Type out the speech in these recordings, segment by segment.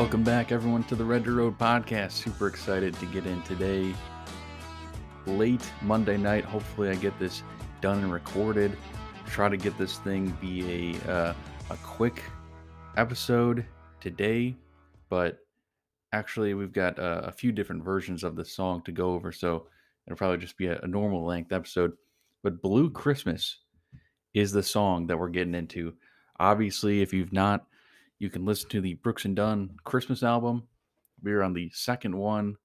Welcome back, everyone, to the Red Dirt Road podcast. Super excited to get in today. Late Monday night. Hopefully, I get this done and recorded. Try to get this thing be a quick episode today, but actually, we've got a few different versions of the song to go over, so it'll probably just be a normal length episode. But Blue Christmas is the song that we're getting into. Obviously, if you've not, you can listen to the Brooks and Dunn Christmas album. We're on the second one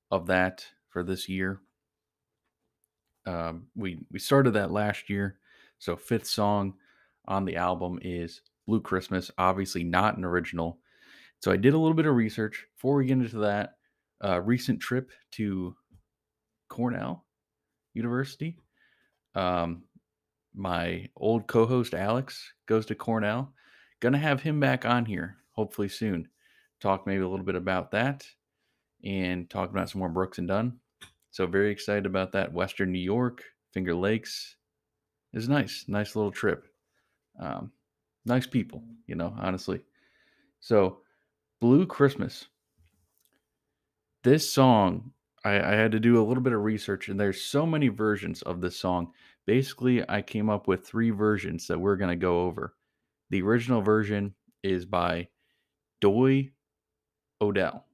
of that for this year. We started that last year, so fifth song on the album is Blue Christmas. Obviously, not an original. So I did a little bit of research before we get into that. Recent trip to Cornell University. My old co-host Alex goes to Cornell. Gonna have him back on here hopefully soon. Talk maybe a little bit about that and talk about some more Brooks and Dunn. So very excited about that. Western New York, Finger Lakes is nice. Nice little trip. Nice people, honestly. So Blue Christmas. This song, I had to do a little bit of research, and there's so many versions of this song. Basically, I came up with three versions that we're going to go over. The original version is by Doye Odell,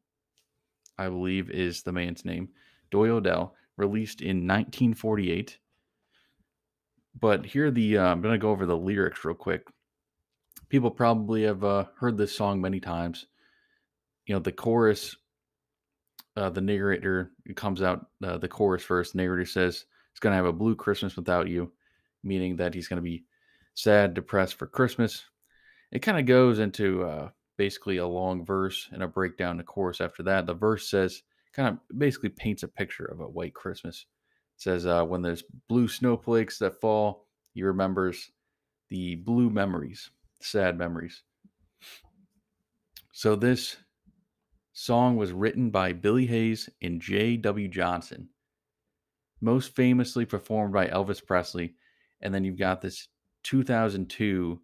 I believe is the man's name. Doye Odell, released in 1948. But here I'm going to go over the lyrics real quick. People probably have heard this song many times. The chorus, the narrator comes out, the chorus first. The narrator says, "It's going to have a blue Christmas without you," meaning that he's going to be sad, depressed for Christmas. It kind of goes into basically a long verse and a breakdown the chorus after that. The verse says, kind of basically paints a picture of a white Christmas. It says, when there's blue snowflakes that fall, he remembers the blue memories, sad memories. So this song was written by Billy Hayes and J.W. Johnson, most famously performed by Elvis Presley. And then you've got this 2002,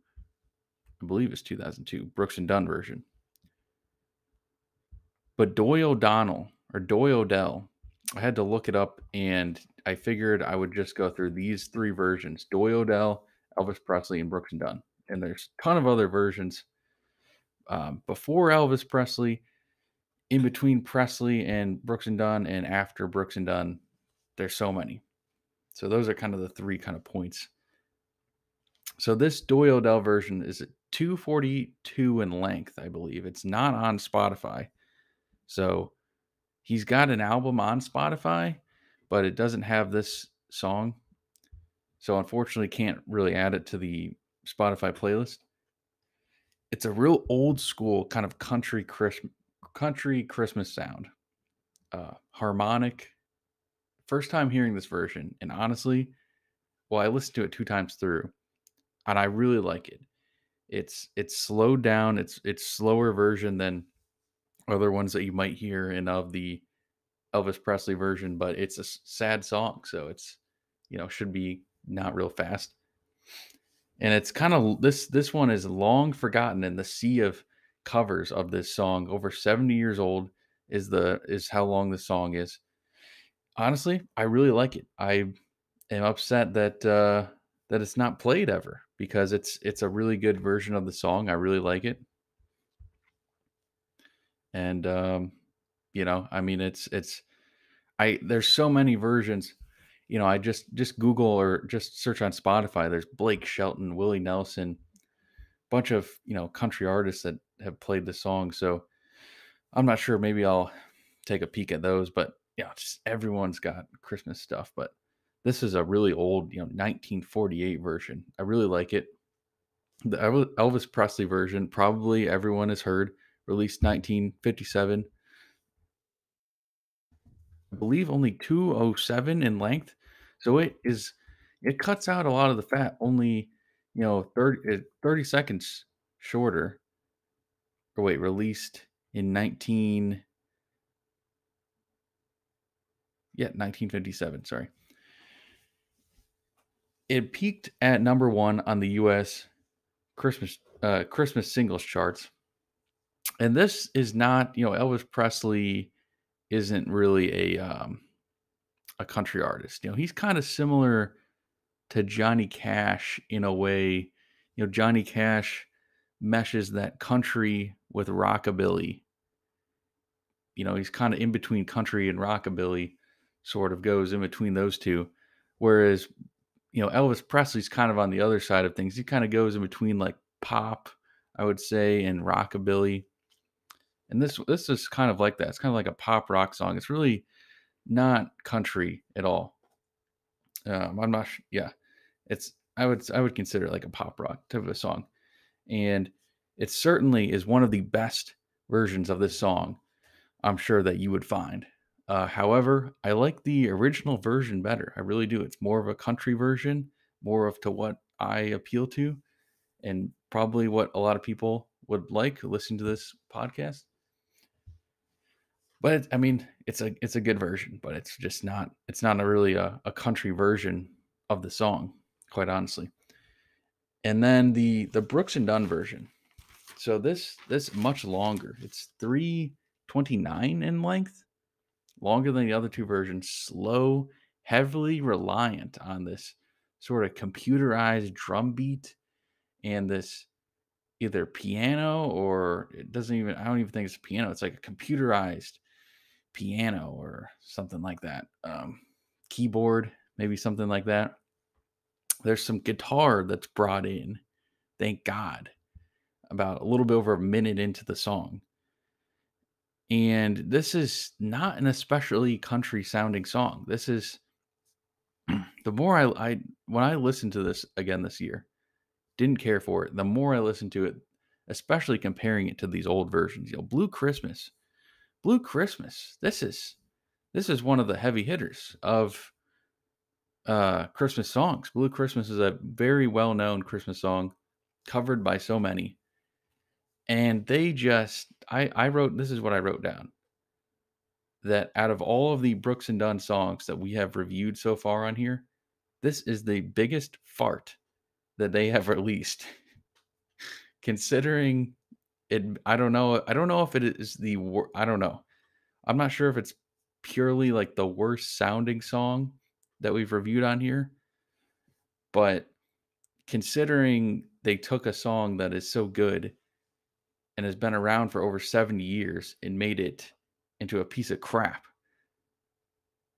I believe it's 2002, Brooks and Dunn version. But Doye Odell, I had to look it up, and I figured I would just go through these three versions: Doye Odell, Elvis Presley, and Brooks and Dunn. And there's a ton of other versions before Elvis Presley, in between Presley and Brooks and Dunn, and after Brooks and Dunn. There's so many. So those are kind of the three kind of points. So this Doye Odell version is 2:42 in length, I believe. It's not on Spotify. So he's got an album on Spotify, but it doesn't have this song. So unfortunately can't really add it to the Spotify playlist. It's a real old school kind of country Christmas sound. Harmonic. First time hearing this version, and honestly, I listened to it 2 times through, and I really like it. It's slowed down. It's slower version than other ones that you might hear in of the Elvis Presley version, but it's a sad song, so it's should be not real fast. And it's kind of this one is long forgotten in the sea of covers of this song. Over 70 years old is how long this song is. Honestly, I really like it. I am upset that that it's not played ever, because it's a really good version of the song. I really like it. And I mean, there's so many versions. I just Google or just search on Spotify. There's Blake Shelton, Willie Nelson, bunch of country artists that have played the song. So I'm not sure. Maybe I'll take a peek at those. But just everyone's got Christmas stuff. But this is a really old 1948 version. I really like it. The Elvis Presley version, probably everyone has heard, released 1957. I believe only 207 in length. So it cuts out a lot of the fat, only 30 seconds shorter. Or wait, released in 1957, sorry. It peaked at number 1 on the US Christmas singles charts And this is not, Elvis Presley isn't really a country artist. He's kind of similar to Johnny Cash in a way. Johnny Cash meshes that country with rockabilly. He's kind of in between country and rockabilly, sort of goes in between those two. Whereas, Elvis Presley's kind of on the other side of things. He kind of goes in between like pop, I would say, and rockabilly. And this is kind of like that. It's kind of like a pop rock song. It's really not country at all. I'm not. Yeah, it's I would consider it like a pop rock type of a song, and it certainly is one of the best versions of this song I'm sure that you would find. However, I like the original version better. I really do. It's more of a country version, more of to what I appeal to, and probably what a lot of people would like who listen to this podcast. But I mean, it's a good version, but it's not a really a country version of the song, quite honestly. And then the Brooks and Dunn version. So this much longer. It's 3:29 in length, longer than the other two versions. Slow, heavily reliant on this sort of computerized drum beat and this either piano or it doesn't even I don't even think it's a piano. It's like a computerized piano or something like that. Keyboard, maybe something like that. There's some guitar that's brought in, thank God, about a little bit over a minute into the song. And this is not an especially country sounding song. This is the more I when I listened to this again this year, didn't care for it. The more I listened to it, especially comparing it to these old versions, Blue Christmas. Blue Christmas. This is one of the heavy hitters of Christmas songs. Blue Christmas is a very well-known Christmas song covered by so many. And they just I wrote this is what I wrote down. That out of all of the Brooks and Dunn songs that we have reviewed so far on here, this is the biggest fart that they have released. Considering it I don't know if it is I don't know. I'm not sure if it's purely like the worst sounding song that we've reviewed on here, but considering they took a song that is so good and has been around for over 70 years and made it into a piece of crap,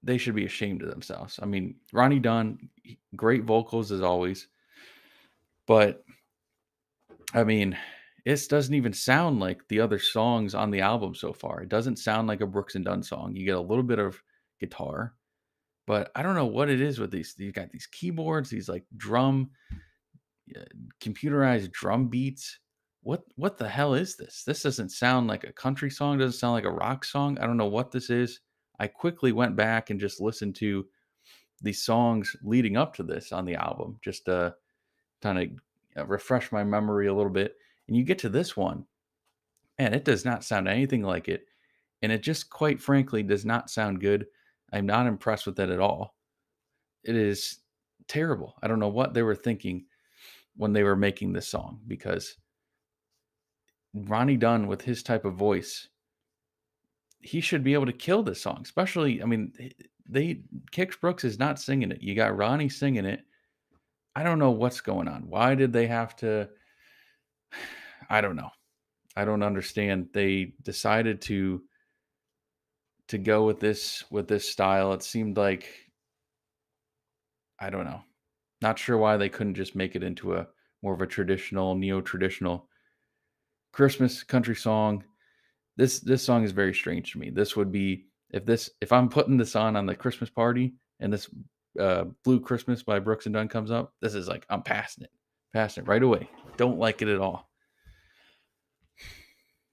they should be ashamed of themselves. I mean, Ronnie Dunn, great vocals as always, but I mean, this doesn't even sound like the other songs on the album so far. It doesn't sound like a Brooks and Dunn song. You get a little bit of guitar, but I don't know what it is with these. You got these keyboards, these like uh, computerized drum beats. What the hell is this? This doesn't sound like a country song. Doesn't sound like a rock song. I don't know what this is. I quickly went back and just listened to the songs leading up to this on the album, just to kind of refresh my memory a little bit. And you get to this one, and it does not sound anything like it. And it just quite frankly does not sound good. I'm not impressed with it at all. It is terrible. I don't know what they were thinking when they were making this song because Ronnie Dunn, with his type of voice, he should be able to kill this song. Especially, I mean, they Kix Brooks is not singing it. You got Ronnie singing it. I don't know what's going on. Why did they have to? I don't know. I don't understand. They decided to go with this style. It seemed like I don't know. Not sure why they couldn't just make it into a more of a traditional, neo-traditional Christmas country song. This song is very strange to me. This would be if I'm putting this on the Christmas party and this Blue Christmas by Brooks and Dunn comes up, this is like I'm passing it right away. Don't like it at all.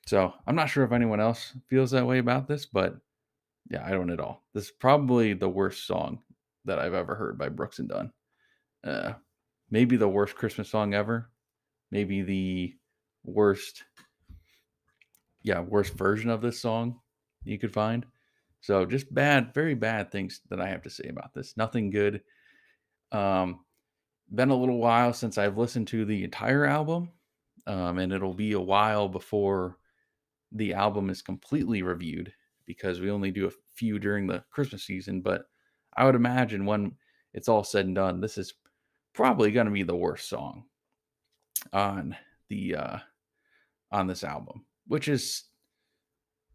So I'm not sure if anyone else feels that way about this, but yeah, I don't at all. This is probably the worst song that I've ever heard by Brooks and Dunn. Uh, Maybe the worst Christmas song ever. Maybe the worst, yeah, worst version of this song you could find. So just bad, very bad things that I have to say about this. Nothing good. Um, Been a little while since I've listened to the entire album, and it'll be a while before the album is completely reviewed because we only do a few during the Christmas season. But I would imagine when it's all said and done, this is probably going to be the worst song on the on this album, which is,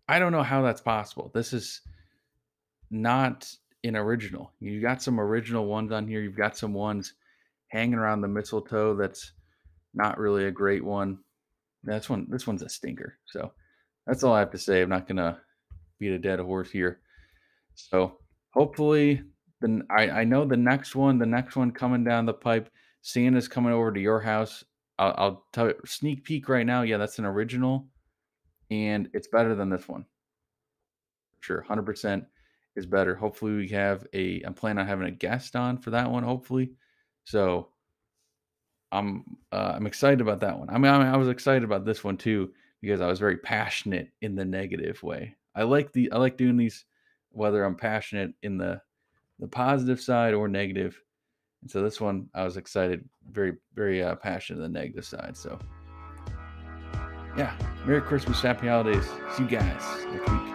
I don't know how that's possible. This is not an original. You got some original ones on here. You've got some ones hanging around the mistletoe. That's not really a great one. This one's a stinker. So that's all I have to say. I'm not gonna beat a dead horse here. So hopefully, then I know the next one coming down the pipe. Santa's coming over to your house. I'll tell you sneak peek right now. Yeah, that's an original, and it's better than this one. Sure, 100% is better. Hopefully, we have a. I'm planning on having a guest on for that one. Hopefully, so I'm excited about that one. I was excited about this one too because I was very passionate in the negative way. I like doing these whether I'm passionate in the positive side or negative. And so this one I was excited, very passionate in the negative side. So yeah, Merry Christmas, Happy Holidays. See you guys next week.